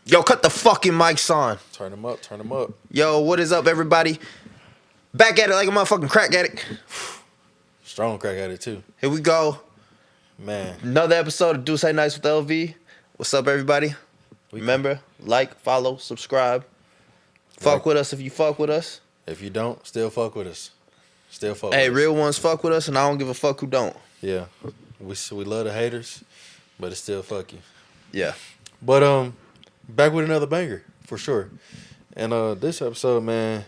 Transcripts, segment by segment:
Yo, cut the fucking mics on. Turn them up, turn them up. Yo, what is up, everybody? Back at it like a motherfucking crack addict. Strong crack at it too. Here we go. Man. Another episode of Do Say Nice with LV. What's up, everybody? Remember, like, follow, subscribe. Fuck with us if you fuck with us. If you don't, still fuck with us. Still fuck Hey, with us. real ones fuck with us, and I don't give a fuck who don't. Yeah. We love the haters, but it's still fuck you. Yeah. But back with another banger, for sure. And this episode, man,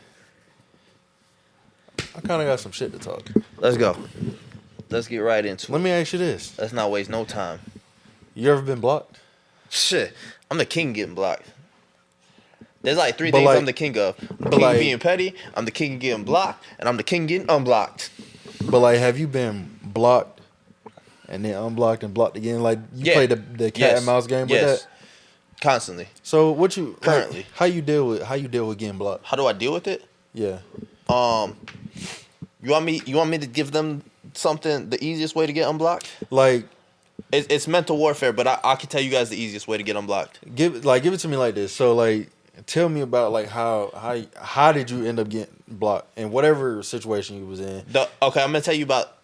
I kinda got some shit to talk. Let's go. Let's get right into it. Let me ask you this. Let's not waste no time. You ever been blocked? Shit. I'm the king getting blocked. There's like three But things like- I'm the king of. I'm the but king of like- being petty, I'm the king of getting blocked, and I'm the king getting unblocked. But like, have you been blocked and then unblocked and blocked again? Like you played the cat and mouse game with that? Constantly. So what you Currently. how you deal with getting blocked? How do I deal with it? Yeah. You want me to give them something, the easiest way to get unblocked? Like It's mental warfare, but I can tell you guys the easiest way to get unblocked. give it to me like this. So like tell me about like how did you end up getting blocked in whatever situation you was in? Okay, I'm gonna tell you about.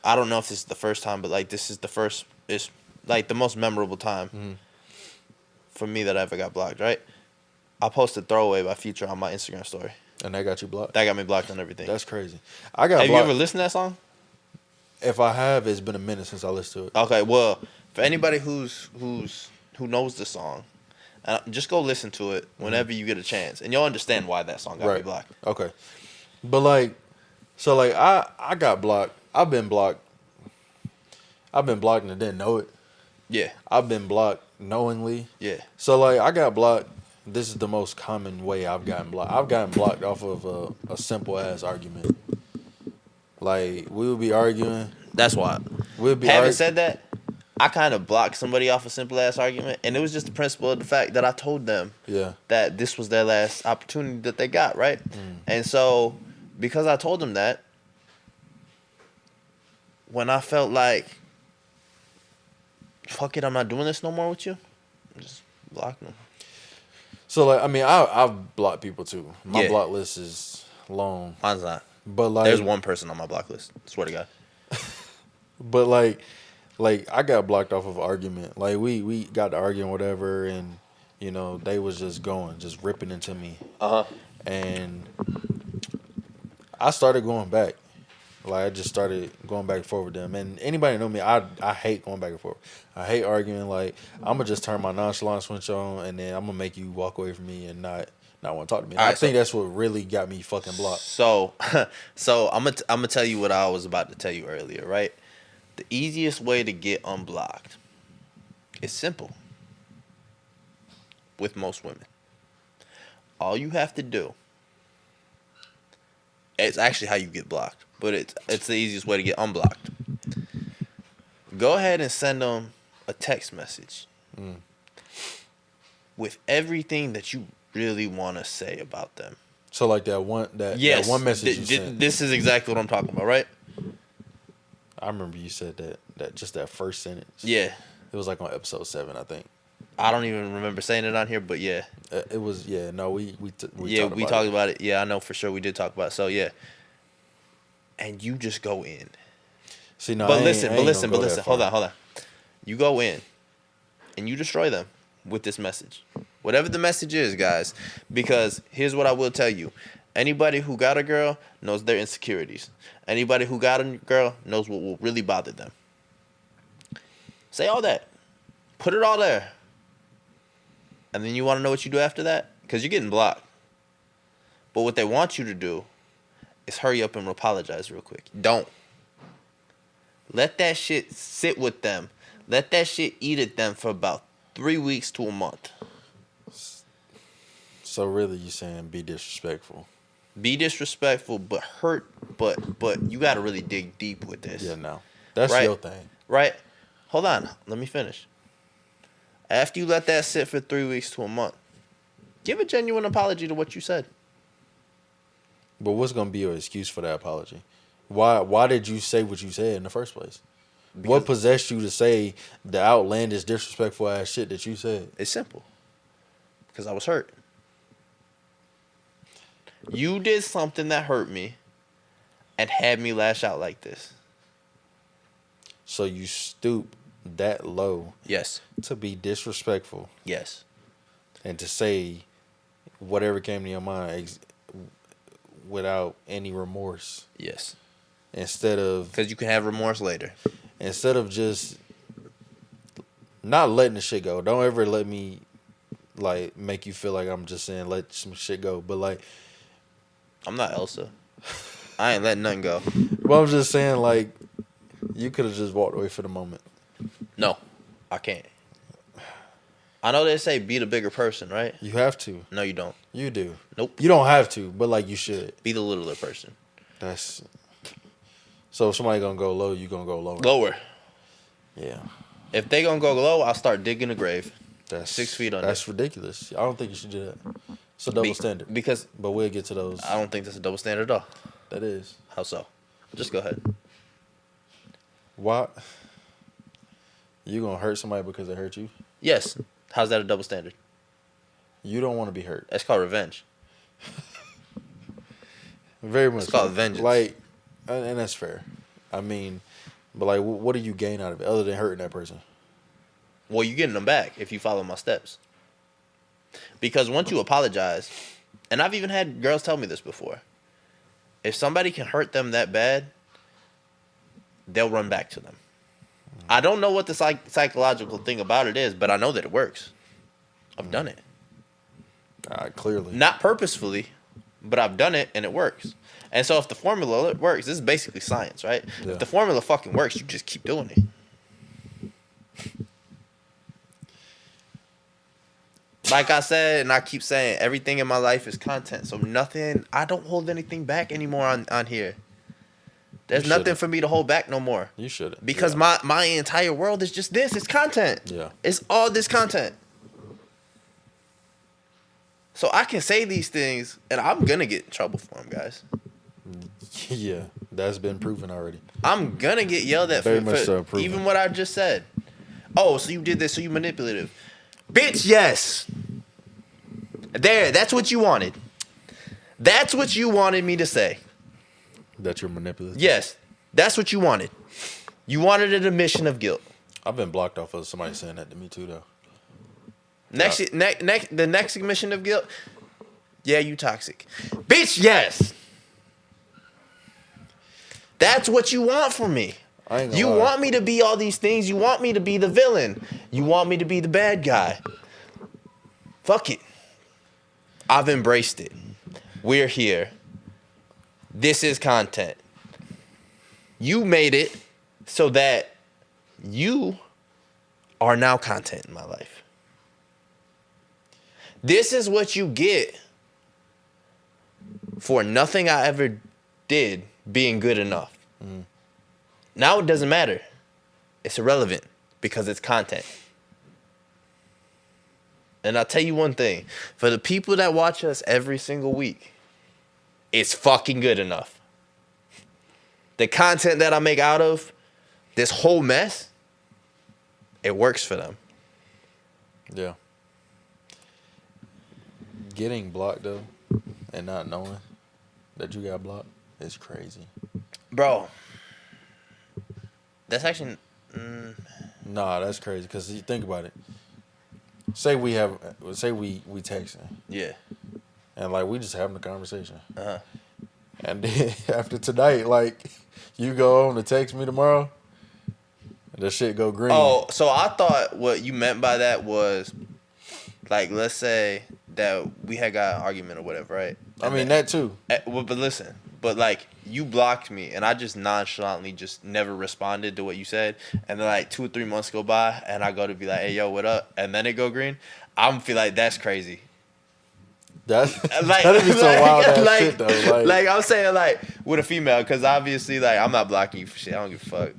I don't know if this is the first time, but like this is the first. It's like the most memorable time for me that I ever got blocked. Right? I posted "Throwaway" by Future on my Instagram story. And that got you blocked? That got me blocked on everything. That's crazy. I got Have blocked. you ever listened to that song? If I have, it's been a minute since I listened to it. Okay, well, for anybody who knows the song, just go listen to it whenever you get a chance, and you'll understand why that song got me blocked. Okay. But like, so like I got blocked. I've been blocked and didn't know it. Yeah, I've been blocked knowingly. yeah. So like I got blocked. This is the most common way I've gotten blocked. I've gotten blocked off of a simple ass argument. Like we would be arguing. That's why. We'd be Having said that, I kind of blocked somebody off a simple ass argument, and it was just the principle of the fact that I told them that this was their last opportunity that they got, right? And so because I told them that, when I felt like, fuck it, I'm not doing this no more with you, I just blocked them. So like I mean I've blocked people too. My block list is long. Mine's not. But like There's one person on my block list. Swear to God. But like I got blocked off of argument. Like we got to arguing whatever, and you know they was just ripping into me. And I started going back. Like I just started going back and forth with them. And anybody know me, I hate going back and forth. I hate arguing. Like I'm gonna just turn my nonchalant switch on, and then I'm gonna make you walk away from me and not want to talk to me. I think that's what really got me fucking blocked. So I'm gonna tell you what I was about to tell you earlier, right? The easiest way to get unblocked is simple. With most women, all you have to do. It's actually how you get blocked, but it's the easiest way to get unblocked. Go ahead and send them a text message with everything that you really want to say about them. So like that one message you sent. This is exactly what I'm talking about, right? I remember you said that just that first sentence. Yeah. It was like on episode 7, I think. I don't even remember saying it on here, but yeah. It was, we talked about it. Yeah, I know for sure we did talk about it. So yeah. And you just go in. See, no, but listen. Hold on. You go in and you destroy them with this message. Whatever the message is, guys. Because here's what I will tell you. Anybody who got a girl knows their insecurities. Anybody who got a girl knows what will really bother them. Say all that. Put it all there. And then you want to know what you do after that? Because you're getting blocked. But what they want you to do is hurry up and apologize real quick. Don't. Let that shit sit with them. Let that shit eat at them for about 3 weeks to a month. So really you saying be disrespectful. Be disrespectful, but hurt, but you got to really dig deep with this. Yeah, no. That's right? your thing. Right? Hold on. Let me finish. After you let that sit for 3 weeks to a month, give a genuine apology to what you said. But what's going to be your excuse for that apology? Why did you say what you said in the first place? Because what possessed you to say the outlandish, disrespectful ass shit that you said? It's simple. Because I was hurt. You did something that hurt me and had me lash out like this. So you stoop that low. Yes. To be disrespectful. Yes. And to say whatever came to your mind without any remorse. Yes. Instead of... Because you can have remorse later. Instead of just not letting the shit go. Don't ever let me, like, make you feel like I'm just saying let some shit go. But, like... I'm not Elsa. I ain't letting nothing go. But I'm just saying, like, you could have just walked away for the moment. No, I can't. I know they say be the bigger person, right? You have to. No, you don't. You do. Nope. You don't have to, but, like, you should. Be the littler person. That's... So if somebody gonna go low, you gonna go lower. Lower. Yeah. If they gonna go low, I'll start digging a grave. That's 6 feet under. That's ridiculous. I don't think you should do that. It's a double standard. Because... But we'll get to those. I don't think that's a double standard at all. That is. How so? Just go ahead. Why? You gonna hurt somebody because they hurt you? Yes. How's that a double standard? You don't want to be hurt. That's called revenge. Very much. It's called vengeance. Like, and that's fair. I mean, but like, what do you gain out of it other than hurting that person? Well, you're getting them back if you follow my steps. Because once you apologize, and I've even had girls tell me this before, if somebody can hurt them that bad, they'll run back to them. I don't know what the psychological thing about it is, but I know that it works. I've done it. Clearly. Not purposefully, but I've done it and it works. And so if the formula works, this is basically science, right? Yeah. If the formula fucking works, you just keep doing it. Like I said, and I keep saying, everything in my life is content. So nothing, I don't hold anything back anymore on here. There's nothing for me to hold back no more. You shouldn't. Because my entire world is just this. It's content. Yeah. It's all this content. So I can say these things, and I'm going to get in trouble for them, guys. Yeah, that's been proven already. I'm going to get yelled at for even what I just said. Oh, so you did this, so you manipulative. Bitch, yes. There, that's what you wanted. That's what you wanted me to say. That you're manipulative? Yes, that's what you wanted. You wanted an admission of guilt. I've been blocked off of somebody saying that to me too, though. The next admission of guilt, yeah, you toxic. Bitch, yes. That's what you want from me. You want me to be all these things. You want me to be the villain. You want me to be the bad guy. Fuck it. I've embraced it. We're here. This is content. You made it so that you are now content in my life. This is what you get for nothing I ever did being good enough. Mm. Now it doesn't matter. It's irrelevant because it's content. And I'll tell you one thing. For the people that watch us every single week, it's fucking good enough. The content that I make out of this whole mess, it works for them. Yeah. Getting blocked, though, and not knowing that you got blocked is crazy. Bro. That's actually... Nah, that's crazy. Because you think about it. Say we texting. Yeah. And, like, we just having a conversation. Uh-huh. And then after tonight, like, you go on to text me tomorrow, and the shit go green. Oh, so I thought what you meant by that was, like, let's say that we had got an argument or whatever, right? I mean, that too. Well, but listen. But, like, you blocked me, and I just nonchalantly just never responded to what you said. And then, like, 2 or 3 months go by, and I go to be like, hey, yo, what up? And then it go green. I'm feel like that's crazy. That'd be so wild ass shit, though. Like, I'm saying, like, with a female, because obviously, like, I'm not blocking you for shit. I don't give a fuck.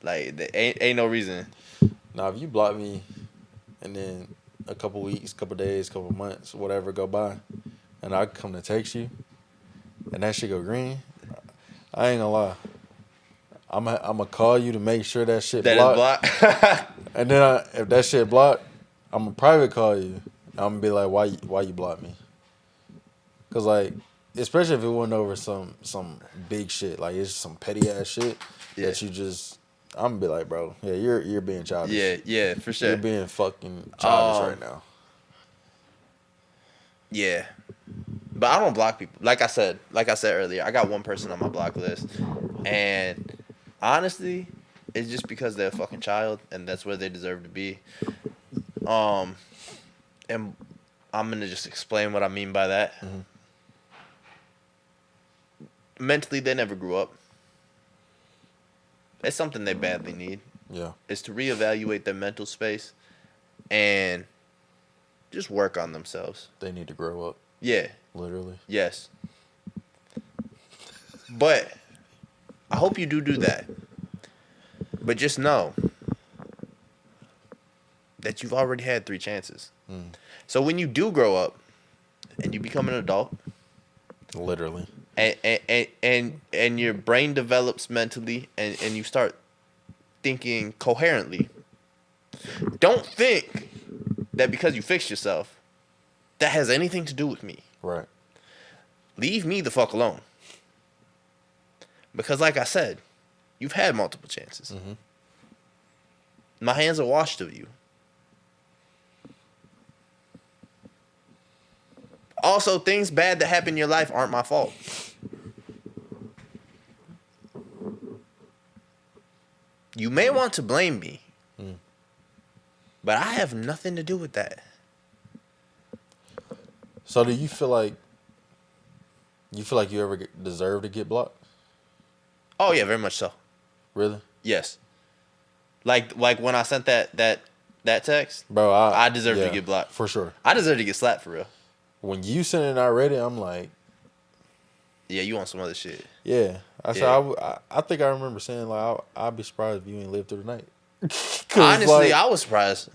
Like, there ain't no reason. Nah, if you block me, and then a couple weeks, couple days, couple months, whatever go by, and I come to text you, and that shit go green, I ain't gonna lie. I'm gonna call you to make sure that shit blocked. That is blocked. And then if that shit blocked, I'm gonna private call you I'm gonna be like, why you block me? Cause like, especially if it went over some big shit, like it's some petty ass shit Yeah. that you just, I'm gonna be like, bro, yeah, you're being childish. Yeah, for You're sure. being fucking childish right now. Yeah. But I don't block people. Like I said earlier, I got one person on my block list. And honestly, it's just because they're a fucking child and that's where they deserve to be. And I'm gonna just explain what I mean by that. Mm-hmm. Mentally, they never grew up. It's something they badly need. Yeah. Is to reevaluate their mental space and just work on themselves. They need to grow up. Yeah. Literally. Yes. But I hope you do that. But just know that you've already had 3 chances. Mm. So when you do grow up and you become an adult, Literally. and your brain develops mentally and you start thinking coherently, don't think that because you fixed yourself, that has anything to do with me. Right. Leave me the fuck alone. Because like I said, you've had multiple chances. Mm-hmm. My hands are washed of you. Also, things bad that happen in your life aren't my fault. You may want to blame me, but I have nothing to do with that. So do you feel like you ever deserve to get blocked? Oh yeah, very much so. Really? Yes. Like when I sent that text, Bro, I deserve to get blocked. For sure. I deserve to get slapped for real. When you sent it and I read it, I'm like, yeah, you on some other shit. Yeah. I said, I think I remember saying, like, I'd be surprised if you ain't lived through the night. Honestly, I was surprised.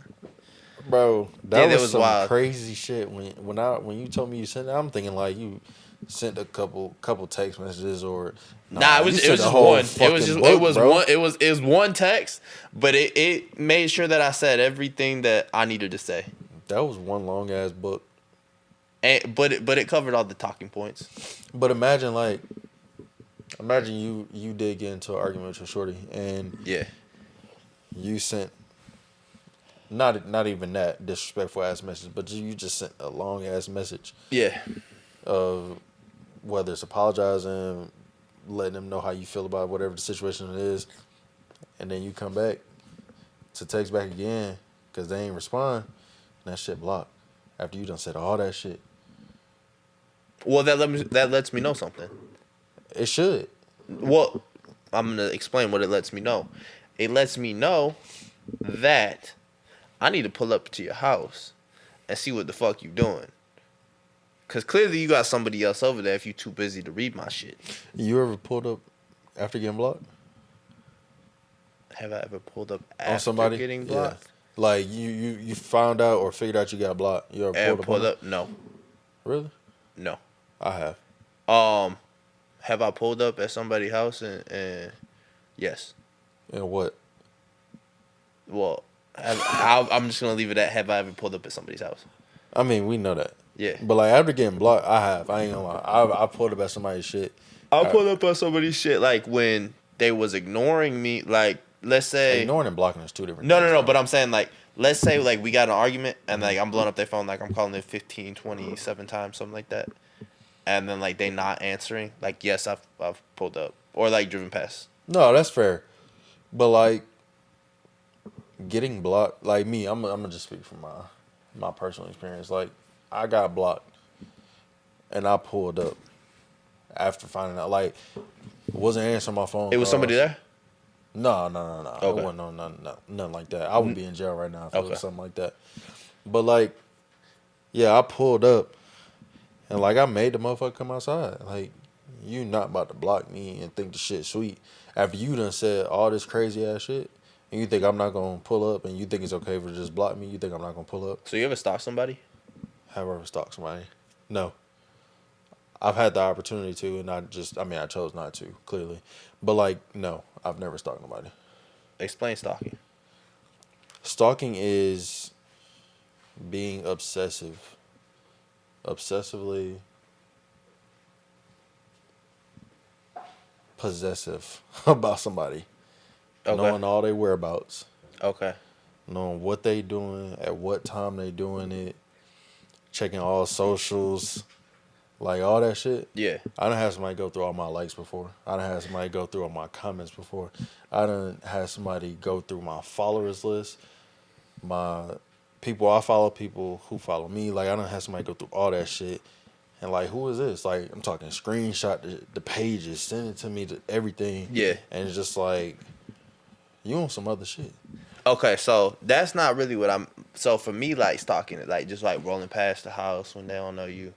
Bro, that was some wild. crazy shit. When you told me you sent it, I'm thinking, like, you sent a couple text messages or... Nah, it was just one. It was one text, but it made sure that I said everything that I needed to say. That was one long-ass book. But it covered all the talking points. But imagine you did get into an argument with your shorty and you sent not even that disrespectful ass message, but you just sent a long ass message. Yeah. Of whether it's apologizing, letting them know how you feel about whatever the situation it is, and then you come back to text back again because they ain't respond, and that shit blocked after you done said all that shit. Well, that lets me know something. It should. Well, I'm going to explain what it lets me know. It lets me know that I need to pull up to your house and see what the fuck you doing. Because clearly you got somebody else over there if you too busy to read my shit. You ever pulled up after getting blocked? Have I ever pulled up after somebody? Getting blocked? Yeah. Like you found out or figured out you got blocked. You ever pulled up? No. Really? No. I have. Have I pulled up at somebody's house and yes. And what? Well, I'm just gonna leave it at have I ever pulled up at somebody's house? I mean, we know that. Yeah. But like after getting blocked, I have. I ain't gonna lie. I pulled up at somebody's shit. I pulled up at somebody's shit like when they was ignoring me. Like let's say ignoring and blocking is two different. No. But I'm saying like let's say like we got an argument and like I'm blowing up their phone like I'm calling it 15, 27 times something like that. And then like they not answering, like yes, I've pulled up or like driven past. No, that's fair, but like getting blocked, like me, I'm gonna just speak from my personal experience. Like I got blocked, and I pulled up after finding out. Like wasn't answering my phone. It was somebody there. No. Okay. It wasn't nothing like that. I would be in jail right now if it was something like that. But like, yeah, I pulled up. And, like, I made the motherfucker come outside. Like, you not about to block me and think the shit sweet. After you done said all this crazy-ass shit, and you think I'm not going to pull up, and you think it's okay for just block me, you think I'm not going to pull up. So you ever stalk somebody? Have I ever stalked somebody? No. I've had the opportunity to, and I chose not to, clearly. But, like, no, I've never stalked nobody. Explain stalking. Stalking is being obsessively possessive about somebody, knowing all their whereabouts, knowing what they doing, at what time they doing it, checking all socials, like all that shit. Yeah. I done had somebody go through all my likes before. I done had somebody go through all my comments before. I done had somebody go through my followers list, my people I follow, people who follow me. Like, I done had somebody go through all that shit. And, like, who is this? Like, I'm talking screenshot the pages, send it to me, to everything. Yeah. And it's just like, you on some other shit. Okay, so that's not really what I'm. So for me, like stalking it, like just like rolling past the house when they don't know you.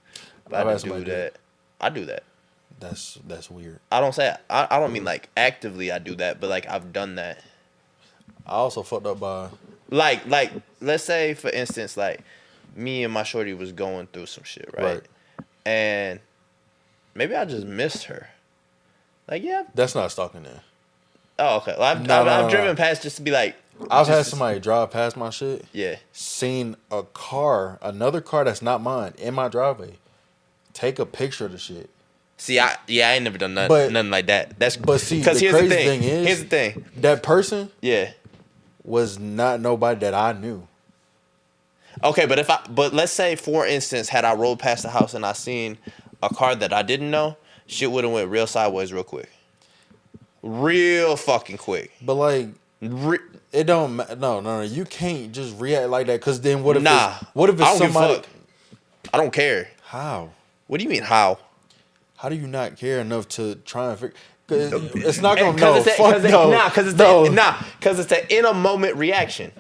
I do that. I do that. That's weird. I don't say I don't mean like actively I do that, but like I've done that. I also fucked up by like let's say for instance like me and my shorty was going through some shit, right? And maybe I just missed her. Like, yeah. That's not stalking then. Oh, okay. Well, I've driven past just to be like. I've had somebody drive past my shit. Yeah. Seen another car that's not mine in my driveway. Take a picture of the shit. See, I ain't never done nothing like that. But see, the crazy thing is, here's the thing. That person, yeah, was not nobody that I knew. Okay, but let's say for instance, had I rolled past the house and I seen a car that I didn't know, shit would have went real sideways real quick. Real fucking quick. But like, it don't. No. You can't just react like that. Cause then what if? What if it's somebody? I don't care. How? What do you mean how? How do you not care enough to try and figure? It's not gonna because it's an in a moment reaction.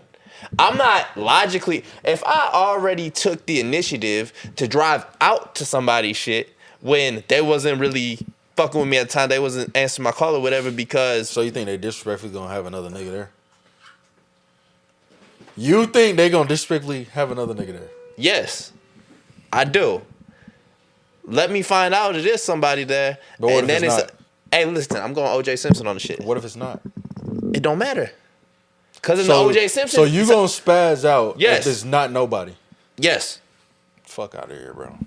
I'm not logically. If I already took the initiative to drive out to somebody's shit when they wasn't really fucking with me at the time, they wasn't answering my call or whatever because. So you think they disrespectfully gonna have another nigga there? You think they gonna disrespectfully have another nigga there? Yes, I do. Let me find out it is somebody there, but what and if then it's not? Hey, listen, I'm going O.J. Simpson on the shit. What if it's not? It don't matter. Because in the O.J. Simpson... So you gonna spaz out if it's not nobody? Yes. Fuck out of here, bro.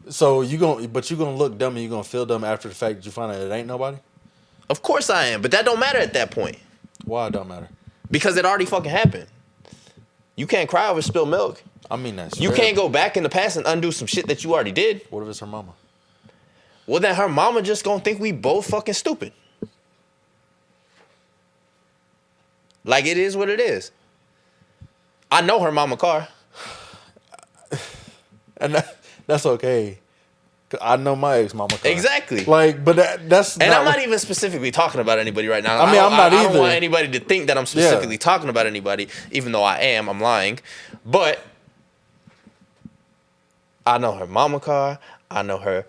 So you gonna look dumb and you gonna feel dumb after the fact that you find out it ain't nobody? Of course I am, but that don't matter at that point. Why it don't matter? Because it already fucking happened. You can't cry over spilled milk. I mean, that's you can't go back in the past and undo some shit that you already did. What if it's her mama? Well, then her mama just gonna think we both fucking stupid. Like, it is what it is. I know her mama car. And that's okay. I know my ex-mama car. Exactly. Like, but that's and I'm not even specifically talking about anybody right now. I mean, I'm not either. I don't want anybody to think that I'm specifically talking about anybody, even though I am. I'm lying. But I know her mama car. I know her.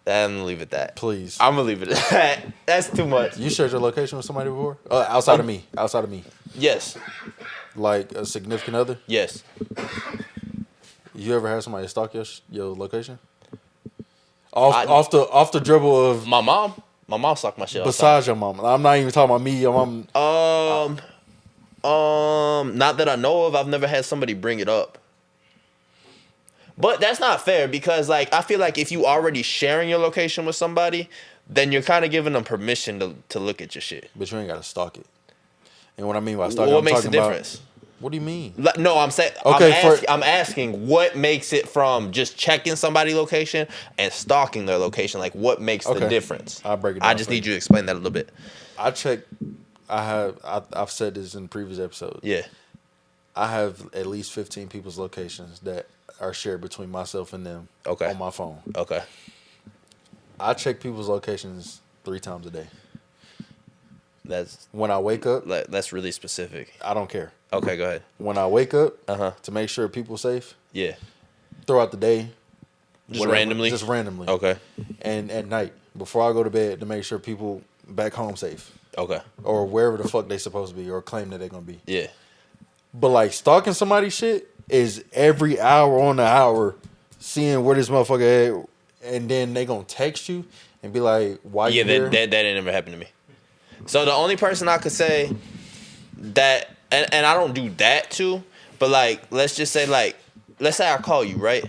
I'm going to leave it at that. Please. I'm going to leave it at that. That's too much. You shared your location with somebody before? Outside of me. Outside of me. Yes. Like a significant other? Yes. You ever had somebody stalk your location? Off the dribble of my mom. My mom stalked my shit. Besides your mom, I'm not even talking about me. Your mom. Not that I know of. I've never had somebody bring it up. But that's not fair because, like, I feel like if you already sharing your location with somebody, then you're kind of giving them permission to look at your shit. But you ain't got to stalk it. And what I mean by stalking, what makes the difference? What do you mean? No, I'm saying. Okay, I'm asking what makes it from just checking somebody's location and stalking their location. Like, what makes the difference? I'll break it down. I just need you to explain that a little bit. I've said this in previous episodes. Yeah. I have at least 15 people's locations that are shared between myself and them on my phone. Okay. I check people's locations 3 times a day. That's when I wake up. That's really specific. I don't care. Okay, go ahead. When I wake up, to make sure people safe. Yeah. Throughout the day. Just randomly. Just randomly. Okay. And at night before I go to bed to make sure people back home safe. Okay. Or wherever the fuck they supposed to be or claim that they're gonna be. Yeah. But like stalking somebody's shit is every hour on the hour, seeing where this motherfucker at, and then they gonna text you and be like, "Why you here?" Yeah, that ain't never happened to me. So the only person I could say that, and I don't do that to, But like, let's just say like, let's say I call you, right?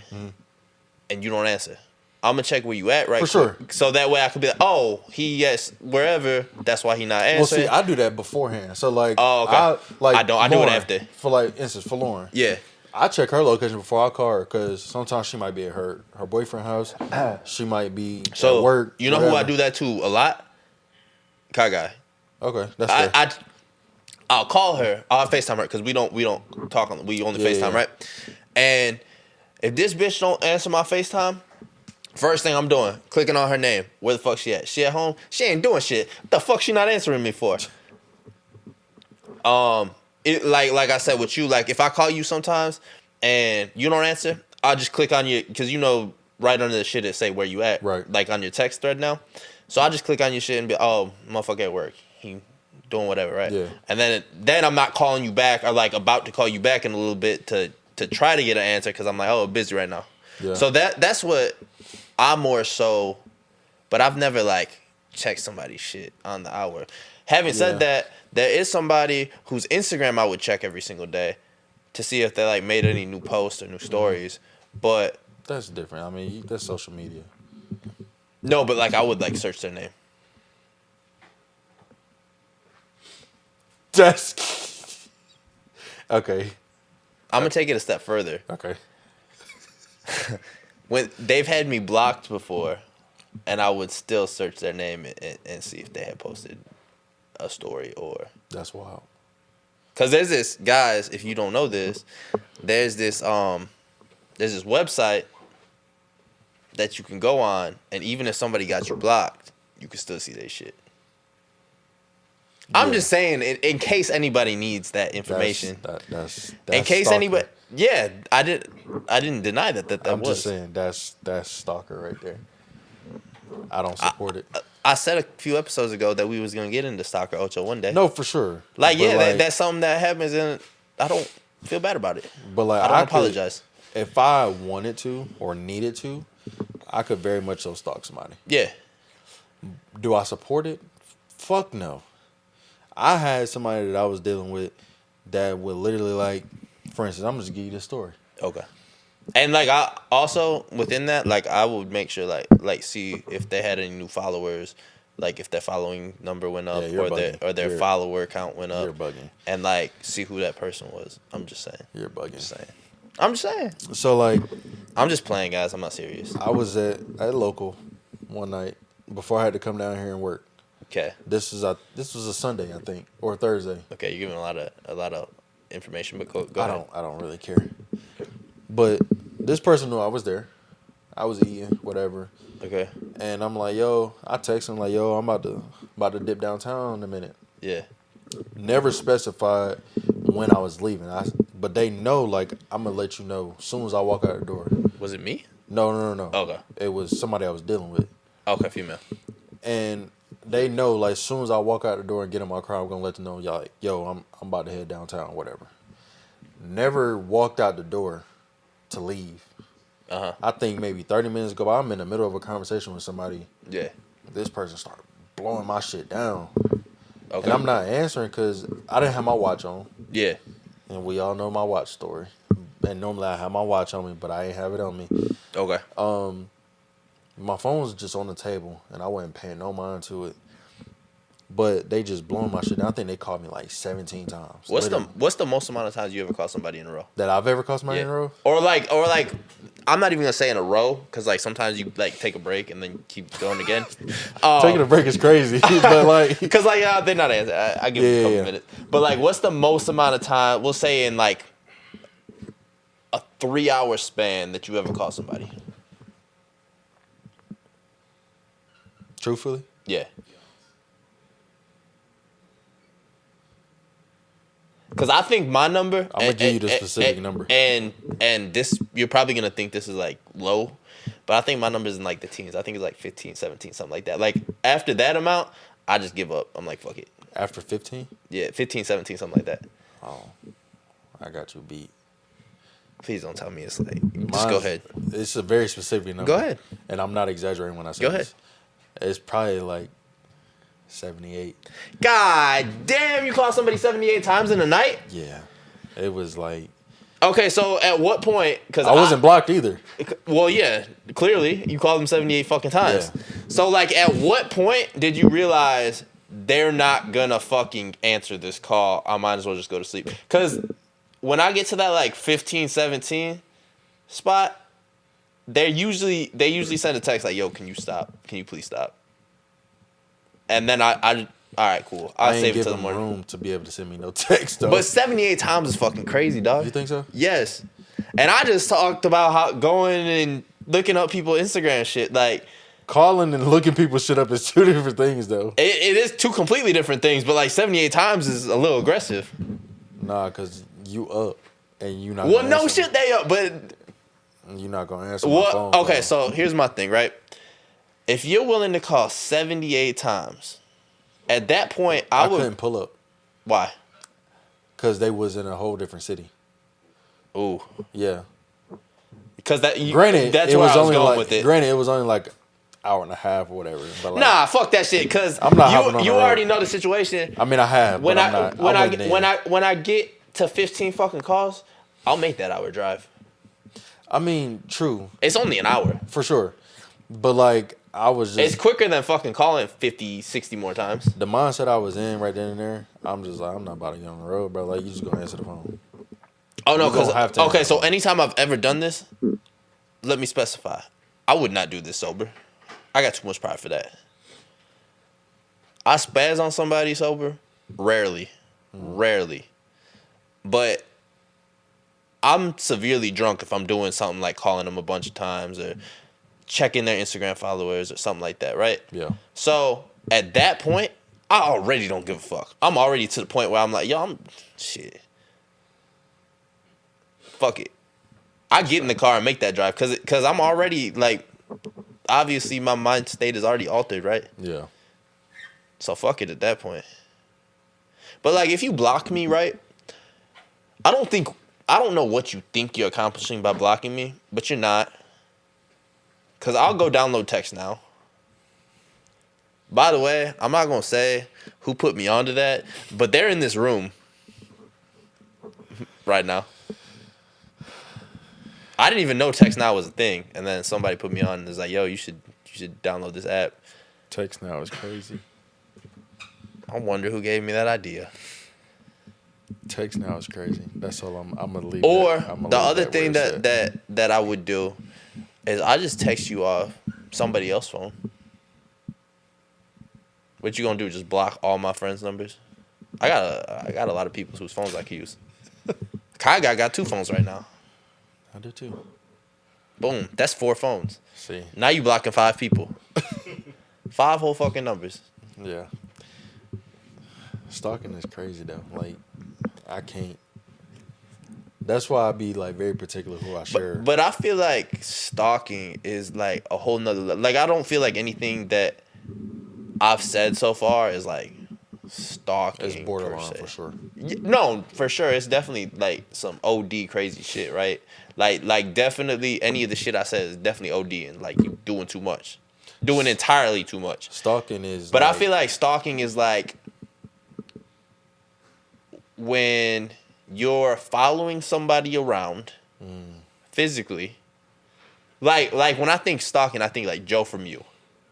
And you don't answer. I'm gonna check where you at, right? For sure. So that way I could be like, oh, he yes, wherever. That's why he not answering. Well, see, I do that beforehand. So like, Oh, okay. I don't. I do it after. For like instance, for Lauren. Yeah. I check her location before I call her because sometimes she might be at her boyfriend's house. She might be at work. You know whatever. who I do that to a lot? Kai Guy. Okay, that's fair. I'll call her. I'll FaceTime her because we don't talk on. We only FaceTime, right? And if this bitch don't answer my FaceTime, first thing I'm doing, clicking on her name. Where the fuck she at? She at home? She ain't doing shit. What the fuck she not answering me for? Like I said with you, like if I call you sometimes and you don't answer, I'll just click on you because right under the shit it say where you at, right? Like on your text thread now. So I'll just click on your shit and be, oh, motherfucker at work. He doing whatever, right? Yeah. And then I'm not calling you back or like about to call you back in a little bit to try to get an answer because I'm like, oh, busy right now. Yeah. So that's what I'm more so, but I've never like checked somebody's shit on the hour. Having said that, there is somebody whose Instagram I would check every single day to see if they like made any new posts or new stories. But that's different. I mean, that's social media. No, but like I would like search their name. That's okay. I'm gonna take it a step further. Okay. When they've had me blocked before, and I would still search their name and see if they had posted a story or. That's wild. Cause there's this, guys, if you don't know this, there's this website that you can go on, and even if somebody got you blocked, you can still see their shit. I'm just saying, in case anybody needs that information. That's in case stalker. anybody, yeah, I didn't deny that I'm was. just saying that's stalker right there. I don't support it. I said a few episodes ago that we was gonna get into stalker Ocho one day. No, for sure. Like, but yeah, that's something that happens, and I don't feel bad about it. But like, I don't apologize. If I wanted to or needed to, I could very much so stalk somebody. Yeah. Do I support it? Fuck no. I had somebody that I was dealing with that would literally like, for instance, I'm just give you this story. Okay. And like I also within that, like I would make sure like see if they had any new followers, like if their following number went up or their follower count went up. You're bugging. And like see who that person was. I'm just saying. You're bugging. I'm just saying. So like, I'm just playing, guys. I'm not serious. I was at local one night before I had to come down here and work. Okay. This was a Sunday, I think, or a Thursday. Okay, you're giving a lot of information, but go ahead. I don't really care. But this person knew I was there. I was eating, whatever. Okay. And I'm like, yo, I text him like, yo, I'm about to dip downtown in a minute. Yeah. Never specified when I was leaving. But they know, like, I'm gonna let you know as soon as I walk out the door. Was it me? No. Okay. It was somebody I was dealing with. Okay, female. And they know, like, as soon as I walk out the door and get in my car, I'm gonna let them know, y'all, like, yo, I'm about to head downtown, whatever. Never walked out the door to leave. I think maybe 30 minutes ago, I'm in the middle of a conversation with somebody. Yeah. This person started blowing my shit down. Okay. And I'm not answering because I didn't have my watch on. Yeah. And we all know my watch story. And normally I have my watch on me, but I ain't have it on me. Okay. My phone was just on the table, and I wasn't paying no mind to it. But they just blowing my shit down. I think they called me like 17 times. What's the most amount of times you ever call somebody in a row? That I've ever called somebody in a row? Or like, I'm not even gonna say in a row because like sometimes you like take a break and then keep going again. Taking a break is crazy, but like because like they're not answering. I give them a couple minutes. But like, what's the most amount of time? We'll say in like a 3-hour span that you ever call somebody. Truthfully, yeah. Because I think my number, I'm gonna give you the specific number, and this you're probably gonna think this is like low, but I think my number is in like the teens. I think it's like 15, 17, something like that. Like after that amount, I just give up. I'm like, fuck it. After 15? Yeah, 15, 17, something like that. Oh, I got you beat. Please don't tell me it's like. Just go ahead. It's a very specific number. Go ahead. And I'm not exaggerating when I say go ahead. This. It's probably like 78. God damn, you call somebody 78 times in a night? Yeah. It was like Okay, so at what point? Because I wasn't blocked either. Well, yeah, clearly you called them 78 fucking times. Yeah. So like, at what point did you realize they're not gonna fucking answer this call? I might as well just go to sleep. Because when I get to that like 15, 17 spot, they usually send a text like, "Yo, can you stop? Can you please stop?" And then I all right, cool. I'll save it till the morning. Room to be able to send me no text though. But 78 times is fucking crazy, dog. You think so? Yes. And I just talked about how going and looking up people's Instagram shit. Like, calling and looking people shit up is two different things though. It is two completely different things, but like 78 times is a little aggressive. Nah, cause you up and you not. Well, no shit, they up, but you're not gonna answer my phone. Okay, so here's my thing, right? If you're willing to call 78 times, at that point, I couldn't pull up. Why? Because they was in a whole different city. Ooh. Yeah. Because granted, that's where I was going with it. Granted, it was only like hour and a half or whatever. But like, nah, fuck that shit. Because you already know the situation. I mean, I have. When I get to 15 fucking calls, I'll make that hour drive. I mean, true. It's only an hour. For sure. But like, I was just... It's quicker than fucking calling 50, 60 more times. The mindset I was in right then and there, I'm just like, I'm not about to get on the road, bro. Like, you just gonna answer the phone. Oh, no, because... Okay, so anytime I've ever done this, let me specify. I would not do this sober. I got too much pride for that. I spaz on somebody sober? Rarely. Rarely. But I'm severely drunk if I'm doing something like calling them a bunch of times or checking their Instagram followers or something like that, right? Yeah. So at that point, I already don't give a fuck. I'm already to the point where I'm like, yo, shit. Fuck it. I get in the car and make that drive because I'm already like, obviously my mind state is already altered, right? Yeah. So fuck it at that point. But like, if you block me, right? I don't know what you think you're accomplishing by blocking me, but you're not. Because I'll go download text now. By the way, I'm not going to say who put me onto that, but they're in this room right now. I didn't even know Text Now was a thing, and then somebody put me on and was like, yo, you should download this app. Text Now is crazy. I wonder who gave me that idea. Text Now is crazy. That's all I'm going to leave. Or the other thing that I would do is I just text you off somebody else's phone. What you gonna do? Just block all my friends' numbers? I got a lot of people whose phones I can use. Kai got 2 phones right now. I do too. Boom. That's 4 phones. See. Now you blocking 5 people. 5 whole fucking numbers. Yeah. Stalking is crazy though. Like, I can't. That's why I be like very particular who I share. But I feel like stalking is like a whole nother. Like, I don't feel like anything that I've said so far is like stalking. It's borderline for sure. No, for sure. It's definitely like some OD crazy shit, right? Like definitely any of the shit I said is definitely OD and like you doing too much, doing entirely too much. Stalking is. But I feel like stalking is like when you're following somebody around physically. Like when I think stalking, I think like Joe from You,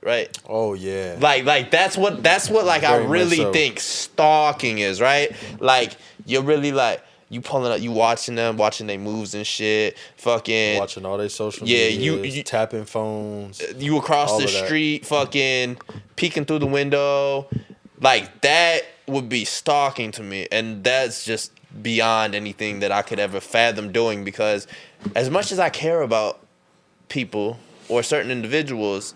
right? Oh yeah. Like that's what like I really think stalking is, right? Like you're really like you pulling up, you watching their moves and shit, fucking watching all their social media, you tapping phones, you across the street, fucking peeking through the window, like that would be stalking to me, and that's just beyond anything that I could ever fathom doing, because as much as I care about people or certain individuals,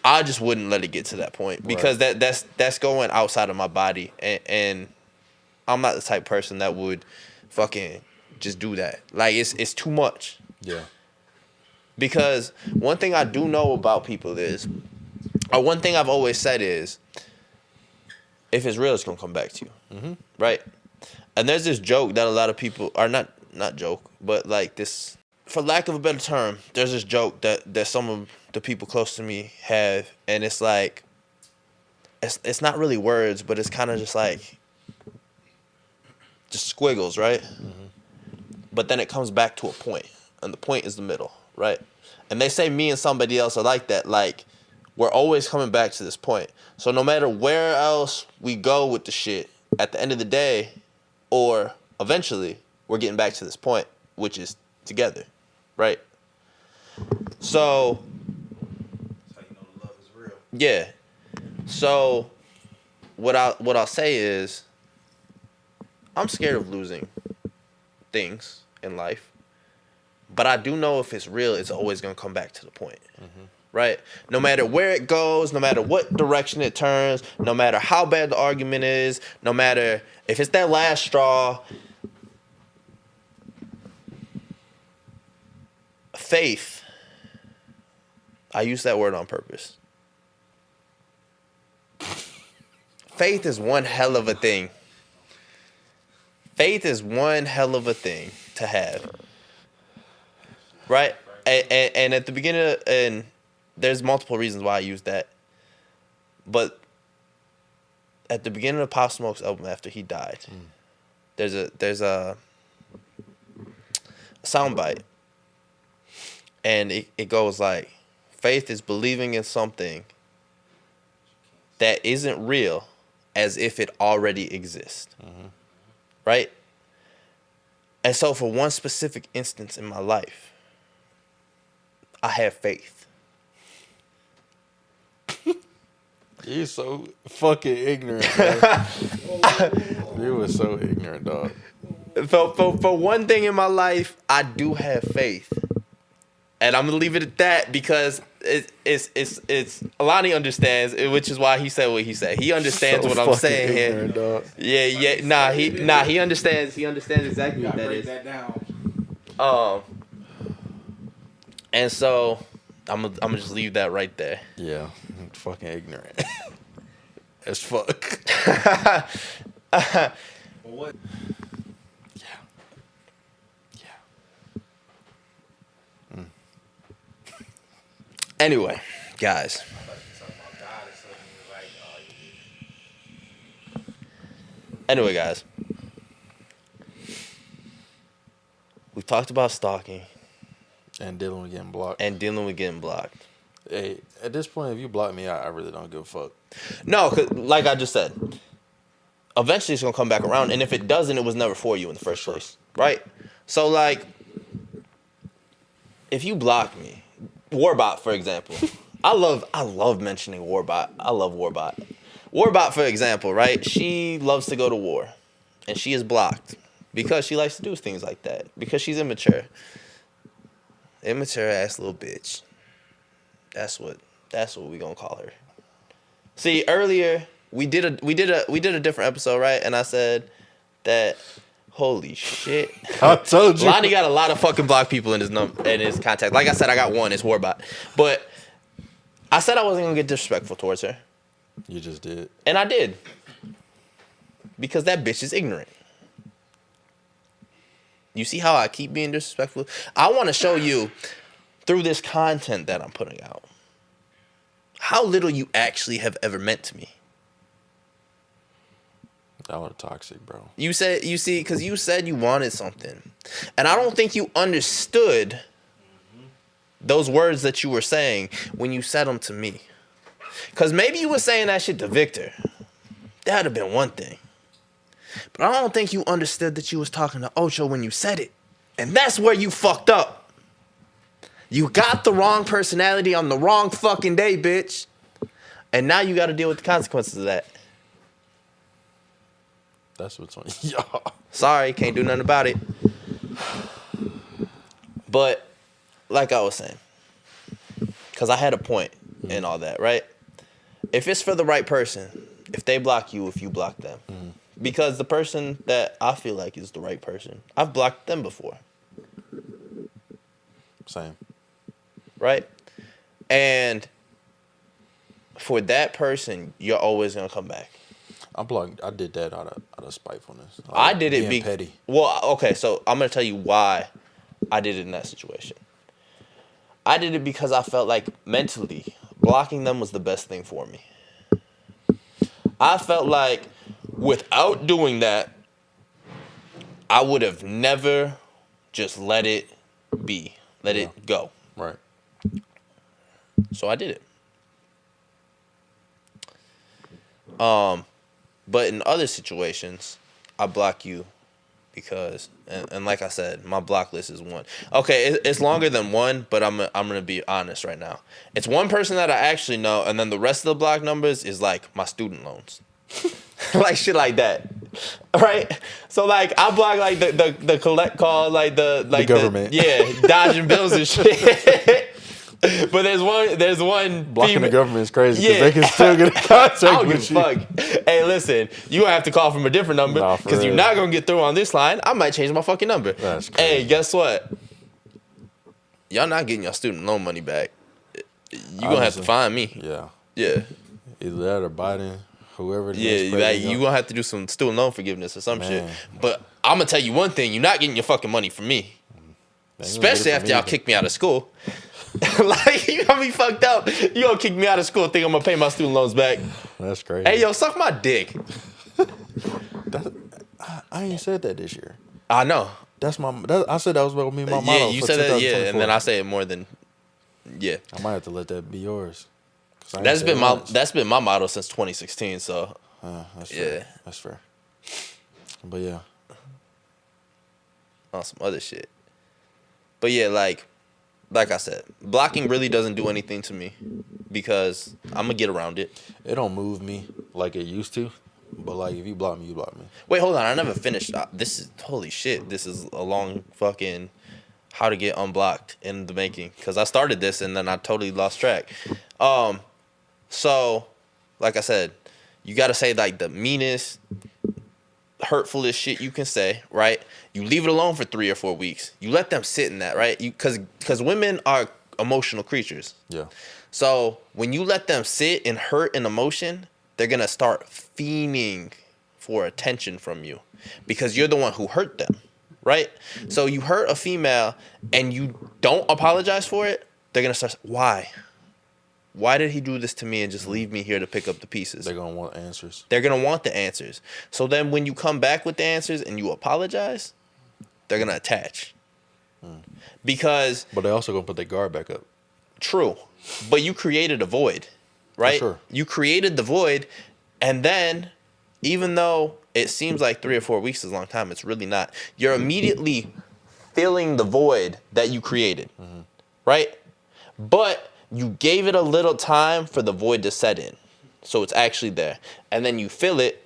I just wouldn't let it get to that point, because that's going outside of my body, and I'm not the type of person that would fucking just do that. Like it's too much. Yeah. Because one thing I do know about people is, or one thing I've always said is, if it's real, it's gonna come back to you, right? And there's this joke that a lot of people are not joke, but like this, for lack of a better term, there's this joke that some of the people close to me have, and it's like, it's not really words, but it's kind of just like, just squiggles, right? but then it comes back to a point, and the point is the middle, right? And they say me and somebody else are like that. Like, we're always coming back to this point. So no matter where else we go with the shit, at the end of the day, or eventually, we're getting back to this point, which is together, right? So, that's how you know the love is real. yeah. So, what I'll say is, I'm scared of losing things in life, but I do know if it's real, it's always gonna come back to the point, right? No matter where it goes, no matter what direction it turns, no matter how bad the argument is, no matter if it's that last straw, faith. I use that word on purpose. Faith is one hell of a thing. Faith is one hell of a thing to have. Right? And at the beginning, and there's multiple reasons why I use that. But at the beginning of Pop Smoke's album after he died, there's a soundbite. And it goes like, faith is believing in something that isn't real as if it already exists. Right? And so for one specific instance in my life, I have faith. You're so fucking ignorant, bro. You were so ignorant, dog. For one thing in my life, I do have faith. And I'm gonna leave it at that because it's Alani understands, which is why he said what he said. He understands what I'm saying here. Dog. Yeah. He understands. He understands exactly what that is. Break that down. And so I'm gonna just leave that right there. Yeah, fucking ignorant as fuck. Well, what? Anyway, guys. Anyway, guys. We've talked about stalking. And dealing with getting blocked. Hey, at this point, if you block me, I really don't give a fuck. No, 'cause like I just said, eventually it's going to come back around. And if it doesn't, it was never for you in the first place. Right? So, like, if you block me, Warbot, for example. I love mentioning Warbot. I love Warbot. Warbot, for example, right? She loves to go to war. And she is blocked. Because she likes to do things like that. Because she's immature. Immature ass little bitch. That's what we gonna call her. See, earlier we did a different episode, right? And I said that holy shit. I told you. Lonnie got a lot of fucking blocked people in his contact. Like I said, I got one, it's Warbot. But I said I wasn't gonna get disrespectful towards her. You just did. And I did. Because that bitch is ignorant. You see how I keep being disrespectful? I want to show you, through this content that I'm putting out, how little you actually have ever meant to me. Y'all are toxic, bro. You said you wanted something. And I don't think you understood those words that you were saying when you said them to me. Because maybe you were saying that shit to Victor. That would have been one thing. But I don't think you understood that you was talking to Ocho when you said it. And that's where you fucked up. You got the wrong personality on the wrong fucking day, bitch. And now you got to deal with the consequences of that. That's what's on y'all. Sorry, can't do nothing about it. But, like I was saying, because I had a point in all that, right? If it's for the right person, if they block you, if you block them. Because the person that I feel like is the right person, I've blocked them before. Same. Right? And for that person, you're always going to come back. I did that out of spitefulness. I did it being petty. Well, okay, so I'm going to tell you why I did it in that situation. I did it because I felt like mentally blocking them was the best thing for me. I felt like without doing that, I would have never just let it be. Let it go. Right. So I did it. But in other situations, I block you because, and like I said, my block list is one. Okay, it's longer than one, but I'm gonna be honest right now. It's one person that I actually know, and then the rest of the block numbers is like my student loans, like shit like that, right? So like I block like the collect call, like the government, dodging bills and shit. But there's one blocking female. the government is crazy because they can still get in contact I don't give with a you. fuck. Hey, listen, you gonna have to call from a different number Nah, for because you're real. not gonna get through on this line. I might change my fucking number. That's Hey, crazy. guess what? Y'all not getting your student loan money back. You gonna have to Honestly. find me. Yeah. Yeah. Either that or Biden, whoever. The next Yeah, like, president you go- gonna have to do some student loan forgiveness or some shit. Man. But I'm gonna tell you one thing: you're not getting your fucking money from me. They ain't gonna get it Especially from after me y'all either. kick me out of school. Like, you gonna be fucked up. You gonna kick me out of school, think I'm gonna pay my student loans back. That's crazy. Hey, yo, suck my dick. I ain't said that this year. I know. That's my. I said that was gonna be my motto. Yeah, you for said that, 2024. and then I say it more than, yeah. I might have to let that be yours. 'Cause I ain't That's said been it my once. that's been my motto since 2016. So That's fair. Yeah. That's fair. But yeah, on some other shit. But yeah, like I said, blocking really doesn't do anything to me because I'm gonna get around it. it don't move me like it used to. But like, if you block me, you block me. Wait, hold on, I never finished. This is holy shit. This is a long fucking how to get unblocked in the making because I started this and then I totally lost track. So like I said, you gotta say like the meanest, hurtfulest shit you can say, right? You leave it alone for 3 or 4 weeks. You let them sit in that, right? Because women are emotional creatures. Yeah. So when you let them sit in hurt and emotion, they're gonna start fiending for attention from you because you're the one who hurt them, right? So you hurt a female and you don't apologize for it, they're gonna start. Why? Why did he do this to me and just leave me here to pick up the pieces? They're gonna want answers. They're going to want the answers. So then when you come back with the answers and you apologize, they're going to attach. Because, But they also gonna put their guard back up. true, but you created a void, right? sure. You created the void, and then even though it seems like 3 or 4 weeks is a long time, it's really not. You're immediately filling the void that you created, right? But you gave it a little time for the void to set in. So it's actually there. And then you fill it,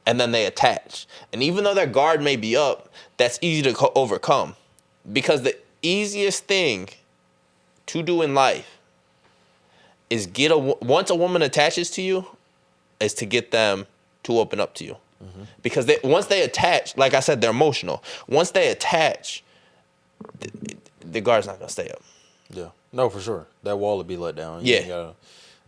and then they attach. And even though their guard may be up, that's easy to overcome. Because the easiest thing to do in life is once a woman attaches to you, is to get them to open up to you. Because once they attach, like I said, they're emotional. Once they attach, the guard's not going to stay up. Yeah. No, for sure. That wall would be let down. Yeah.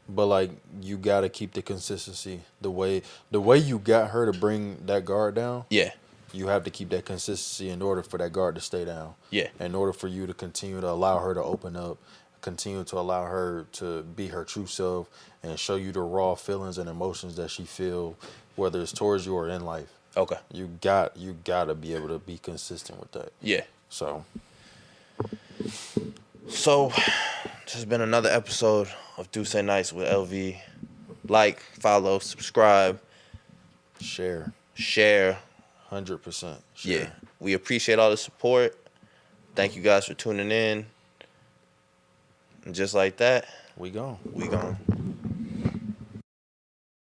But like, you gotta keep the consistency. The way you got her to bring that guard down. Yeah. You have to keep that consistency in order for that guard to stay down. Yeah. In order for you to continue to allow her to open up, continue to allow her to be her true self and show you the raw feelings and emotions that she feel, whether it's towards you or in life. Okay. You gotta be able to be consistent with that. Yeah. So this has been another episode of Do Say Nice with LV. Like, follow, subscribe, share. 100%. Share. Yeah. We appreciate all the support. Thank you guys for tuning in. And just like that, We gone. we gone.